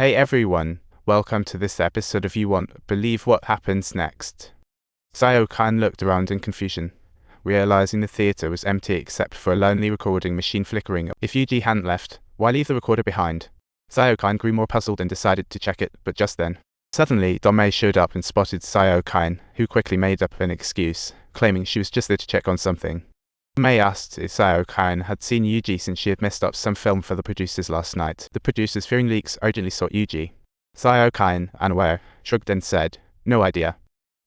Hey everyone, welcome to this episode of You Won't Believe What Happens Next. Sayo-kan looked around in confusion, realizing the theater was empty except for a lonely recording machine flickering. If Yuji hadn't left, why leave the recorder behind? Sayo-kan grew more puzzled and decided to check it, but just then, suddenly Domei showed up and spotted Sayo-kan, who quickly made up an excuse, claiming she was just there to check on something. Domei asked if Sayo-kan had seen Yuji since she had messed up some film for the producers last night. The producers, fearing leaks, urgently sought Yuji. Sayo-kan, unaware, shrugged and said, "No idea."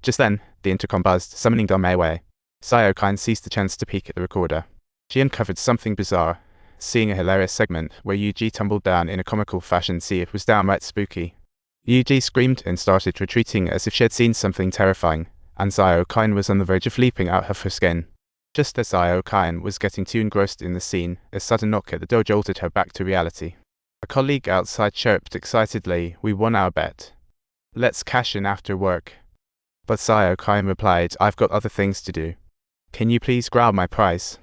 Just then, the intercom buzzed, summoning Domei away. Sayo-kan seized the chance to peek at the recorder. She uncovered something bizarre, seeing a hilarious segment where Yuji tumbled down in a comical fashion. See, it was downright spooky. Yuji screamed and started retreating as if she had seen something terrifying, and Sayo-kan was on the verge of leaping out of her skin. Just as Sayo-kan was getting too engrossed in the scene, a sudden knock at the door jolted her back to reality. A colleague outside chirped excitedly, "We won our bet. Let's cash in after work." But Sayo-kan replied, "I've got other things to do. Can you please grab my prize?"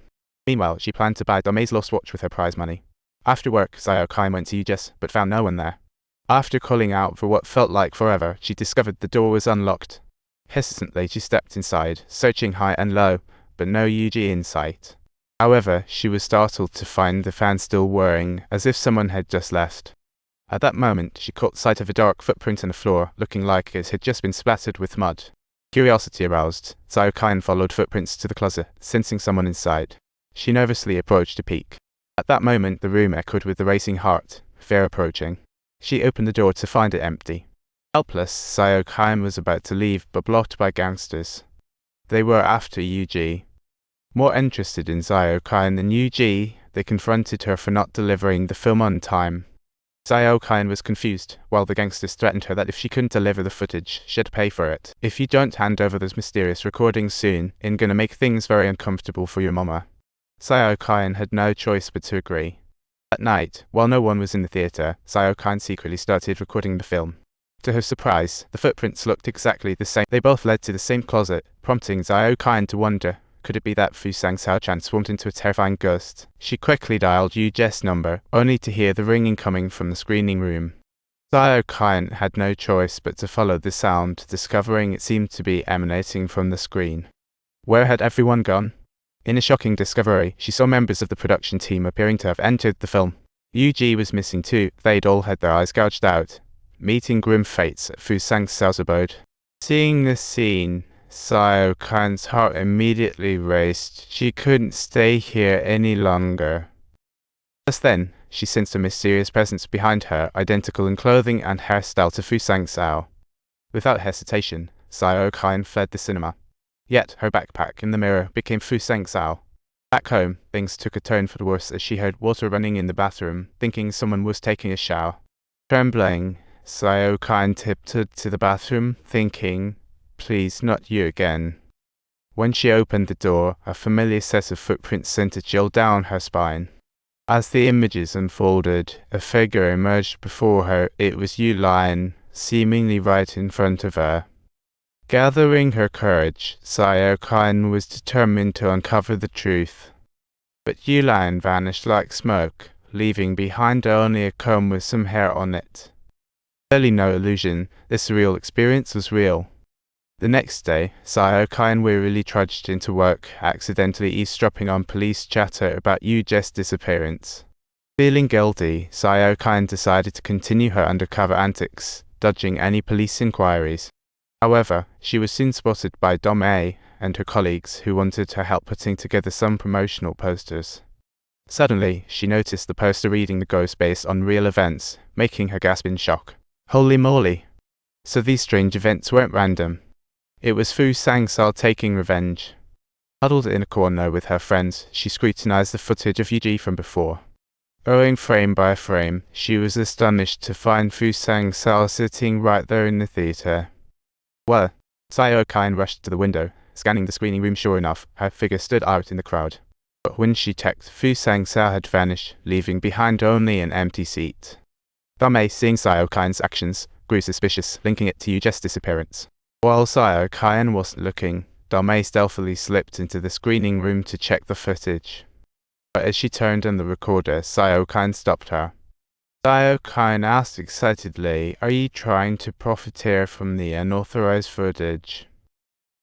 Meanwhile, she planned to buy Domei's lost watch with her prize money. After work, Sayo-kan went to Yuji's, but found no one there. After calling out for what felt like forever, she discovered the door was unlocked. Hesitantly, she stepped inside, searching high and low, but no Yuji in sight. However, she was startled to find the fan still whirring, as if someone had just left. At that moment, she caught sight of a dark footprint on the floor, looking like it had just been splattered with mud. Curiosity aroused, Sayo-kan followed footprints to the closet, sensing someone inside. She nervously approached to peek. At that moment, the room echoed with a racing heart, fear approaching. She opened the door to find it empty. Helpless, Sayo-kan was about to leave, but blocked by gangsters. They were after Yuji. More interested in Sayo-kan than Yuji, they confronted her for not delivering the film on time. Sayo-kan was confused, while the gangsters threatened her that if she couldn't deliver the footage, she'd pay for it. "If you don't hand over those mysterious recordings soon, it's gonna make things very uncomfortable for your mama." Sayo-kan had no choice but to agree. At night, while no one was in the theater, Sayo-kan secretly started recording the film. To her surprise, the footprints looked exactly the same. They both led to the same closet, prompting Sayo-kan to wonder, could it be that Fusang Sao transformed into a terrifying ghost? She quickly dialed Yuji's number, only to hear the ringing coming from the screening room. Sayo-kan had no choice but to follow the sound, discovering it seemed to be emanating from the screen. Where had everyone gone? In a shocking discovery, she saw members of the production team appearing to have entered the film. Yuji was missing too. They'd all had their eyes gouged out, meeting grim fates at Fusang Sao's abode. Seeing this scene, Sayo-kan's heart immediately raced. She couldn't stay here any longer. Just then, she sensed a mysterious presence behind her, identical in clothing and hairstyle to Fusang Sao. Without hesitation, Sayo-kan fled the cinema. Yet, her backpack in the mirror became Fusang Sao. Back home, things took a turn for the worse as she heard water running in the bathroom, thinking someone was taking a shower. Trembling, Sayo-kan tiptoed to the bathroom, thinking, "Please, not you again." When she opened the door, a familiar set of footprints sent a chill down her spine. As the images unfolded, a figure emerged before her. It was Ligui, seemingly right in front of her. Gathering her courage, Sayo-kan was determined to uncover the truth. But Ligui vanished like smoke, leaving behind only a comb with some hair on it. Clearly no illusion, this surreal experience was real. The next day, Sayo-kan wearily trudged into work, accidentally eavesdropping on police chatter about Yuji's disappearance. Feeling guilty, Sayo-kan decided to continue her undercover antics, dodging any police inquiries. However, she was soon spotted by Domei and her colleagues, who wanted her help putting together some promotional posters. Suddenly, she noticed the poster reading "The Ghost" based on real events, making her gasp in shock. Holy moly! So these strange events weren't random. It was Fusang Sao taking revenge. Huddled in a corner with her friends, she scrutinized the footage of Yuji from before. Going frame by frame, she was astonished to find Fusang Sao sitting right there in the theater. Well, Sayo-kan rushed to the window, scanning the screening room. Sure enough, her figure stood out in the crowd. But when she checked, Fusang Sao had vanished, leaving behind only an empty seat. Domei, seeing Sayo-kan's actions, grew suspicious, linking it to Yuji's disappearance. While Sayo-kan wasn't looking, Domei stealthily slipped into the screening room to check the footage. But as she turned on the recorder, Sayo-kan stopped her. Xiaoqan asked excitedly, "Are you trying to profiteer from the unauthorized footage?"